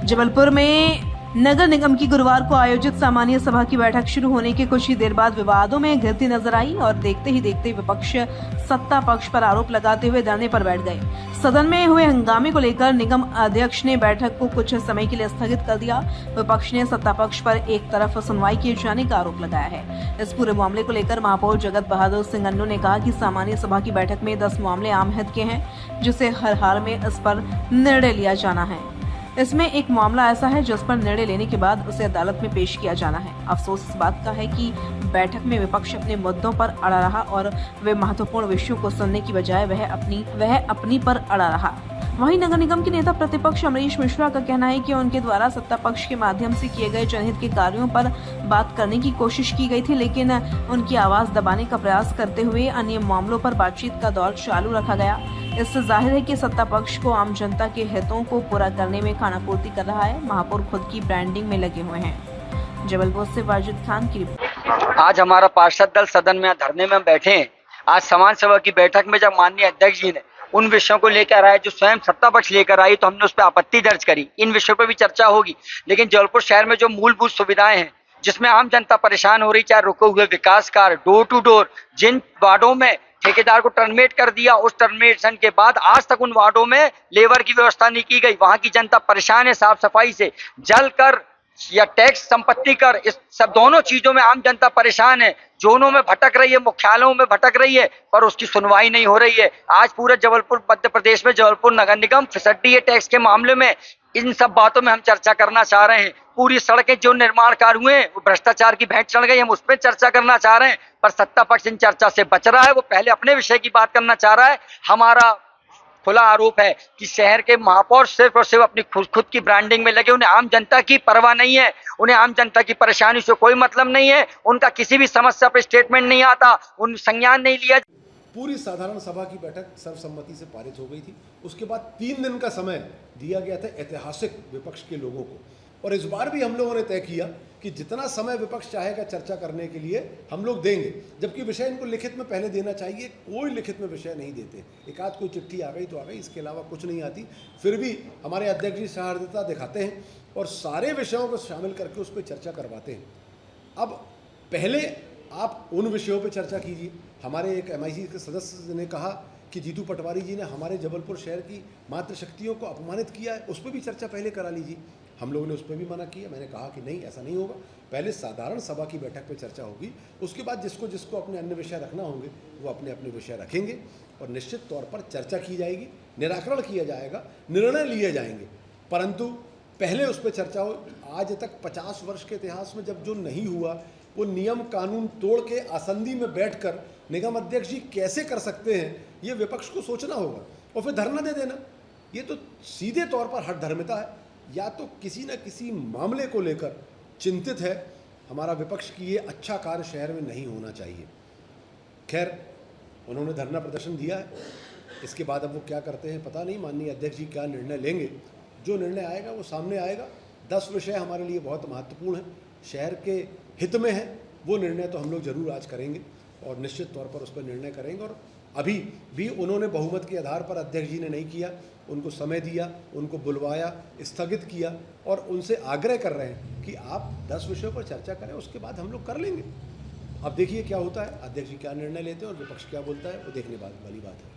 जबलपुर में नगर निगम की गुरुवार को आयोजित सामान्य सभा की बैठक शुरू होने के कुछ ही देर बाद विवादों में घिरती नजर आई और देखते ही देखते विपक्ष सत्ता पक्ष पर आरोप लगाते हुए धरने पर बैठ गए। सदन में हुए हंगामे को लेकर निगम अध्यक्ष ने बैठक को कुछ समय के लिए स्थगित कर दिया। विपक्ष ने सत्ता पक्ष पर एक तरफ सुनवाई किए जाने का आरोप लगाया है। इस पूरे मामले को लेकर महापौर जगत बहादुर सिंह अन्नू ने कहा कि सामान्य सभा की बैठक में 10 मामले आम हित के हैं, जिसे हर हाल में इस पर निर्णय लिया जाना है। इसमें एक मामला ऐसा है जिस पर निर्णय लेने के बाद उसे अदालत में पेश किया जाना है। अफसोस इस बात का है कि बैठक में विपक्ष अपने मुद्दों पर अड़ा रहा और वे महत्वपूर्ण विषयों को सुनने की बजाय वह अपनी पर अड़ा रहा। वहीं नगर निगम के नेता प्रतिपक्ष अमरीश मिश्रा का कहना है कि उनके द्वारा सत्ता पक्ष के माध्यम से किए गए जनहित के कार्यों पर बात करने की कोशिश की गई थी, लेकिन उनकी आवाज दबाने का प्रयास करते हुए अन्य मामलों पर बातचीत का दौर चालू रखा गया। इससे जाहिर है कि सत्ता पक्ष को आम जनता के हितों को पूरा करने में खानापूर्ति कर रहा है। महापौर खुद की ब्रांडिंग में लगे हुए हैं। जबलपुर से वाजिद खान की रिपोर्ट। आज हमारा पार्षद दल सदन में धरने में बैठे हैं। आज समान सभा की बैठक में जब माननीय अध्यक्ष जी ने उन विषयों को लेकर आए जो स्वयं सत्ता पक्ष लेकर आई, तो हमने उस पर आपत्ति दर्ज करी। इन विषयों पर भी चर्चा होगी, लेकिन जबलपुर शहर में जो मूलभूत सुविधाएं हैं जिसमें आम जनता परेशान हो रही, चाहे रुके हुए विकास कार्य, डोर टू डोर, जिन वार्डों में ठेकेदार को टर्मिनेट कर दिया, उस टर्मिनेशन के बाद आज तक उन वार्डों में लेबर की व्यवस्था नहीं की गई। वहां की जनता परेशान है। साफ सफाई से जल कर या टैक्स, संपत्ति कर, इस सब दोनों चीजों में आम जनता परेशान है। जोनों में भटक रही है, मुख्यालयों में भटक रही है, पर उसकी सुनवाई नहीं हो रही है। आज पूरे जबलपुर मध्य प्रदेश में जबलपुर नगर निगम फिसड्डी है टैक्स के मामले में। इन सब बातों में हम चर्चा करना चाह रहे हैं। पूरी सड़कें जो निर्माण कार्य हुए वो भ्रष्टाचार की भेंट चढ़ गई, हम उस पर चर्चा करना चाह रहे हैं, पर सत्ता पक्ष इन चर्चा से बच रहा है। वो पहले अपने विषय की बात करना चाह रहा है। हमारा खुला आरोप है कि शहर के महापौर सिर्फ और सिर्फ अपनी खुद की ब्रांडिंग में लगे। उन्हें आम जनता की परवाह नहीं है, उन्हें आम जनता की परेशानी से कोई मतलब नहीं है। उनका किसी भी समस्या पर स्टेटमेंट नहीं आता, उन संज्ञान नहीं लिया। पूरी साधारण सभा की बैठक सर्वसम्मति से पारित हो गई थी। उसके बाद 3 दिन का समय दिया गया था ऐतिहासिक विपक्ष के लोगों को, और इस बार भी हम लोगों ने तय किया कि जितना समय विपक्ष चाहेगा चर्चा करने के लिए हम लोग देंगे, जबकि विषय इनको लिखित में पहले देना चाहिए। कोई लिखित में विषय नहीं देते। एक आध कोई चिट्ठी आ गई तो आ गई, इसके अलावा कुछ नहीं आती। फिर भी हमारे अध्यक्ष जी सौहार्दता दिखाते हैं और सारे विषयों को शामिल करके उस पर चर्चा करवाते हैं। अब पहले आप उन विषयों पर चर्चा कीजिए। हमारे एक MIC के सदस्य ने कहा कि जीतू पटवारी जी ने हमारे जबलपुर शहर की मातृशक्तियों को अपमानित किया है, उस पर भी चर्चा पहले करा लीजिए। हम लोगों ने उस पर भी मना किया। मैंने कहा कि नहीं, ऐसा नहीं होगा। पहले साधारण सभा की बैठक पे चर्चा होगी, उसके बाद जिसको जिसको अपने अन्य विषय रखना होंगे वो अपने अपने विषय रखेंगे और निश्चित तौर पर चर्चा की जाएगी, निराकरण किया जाएगा, निर्णय लिए जाएंगे, परंतु पहले उस पर चर्चा हो। आज तक 50 वर्ष के इतिहास में जब जो नहीं हुआ, वो नियम कानून तोड़ के आसंदी में बैठकर निगम अध्यक्ष जी कैसे कर सकते हैं, ये विपक्ष को सोचना होगा और फिर धरना दे देना। ये तो सीधे तौर पर हठधर्मिता है। या तो किसी न किसी मामले को लेकर चिंतित है हमारा विपक्ष की, ये अच्छा कार्य शहर में नहीं होना चाहिए। खैर, उन्होंने धरना प्रदर्शन दिया है। इसके बाद अब वो क्या करते हैं पता नहीं। माननीय अध्यक्ष जी क्या निर्णय लेंगे, जो निर्णय आएगा वो सामने आएगा। 10 विषय हमारे लिए बहुत महत्वपूर्ण है, शहर के हित में है। वो निर्णय तो हम लोग जरूर आज करेंगे और निश्चित तौर पर उस पर निर्णय करेंगे। और अभी भी उन्होंने बहुमत के आधार पर अध्यक्ष जी ने नहीं किया, उनको समय दिया, उनको बुलवाया, स्थगित किया और उनसे आग्रह कर रहे हैं कि आप 10 विषयों पर चर्चा करें, उसके बाद हम लोग कर लेंगे। अब देखिए क्या होता है, अध्यक्ष जी क्या निर्णय लेते हैं और विपक्ष क्या बोलता है, वो देखने वाली बात है।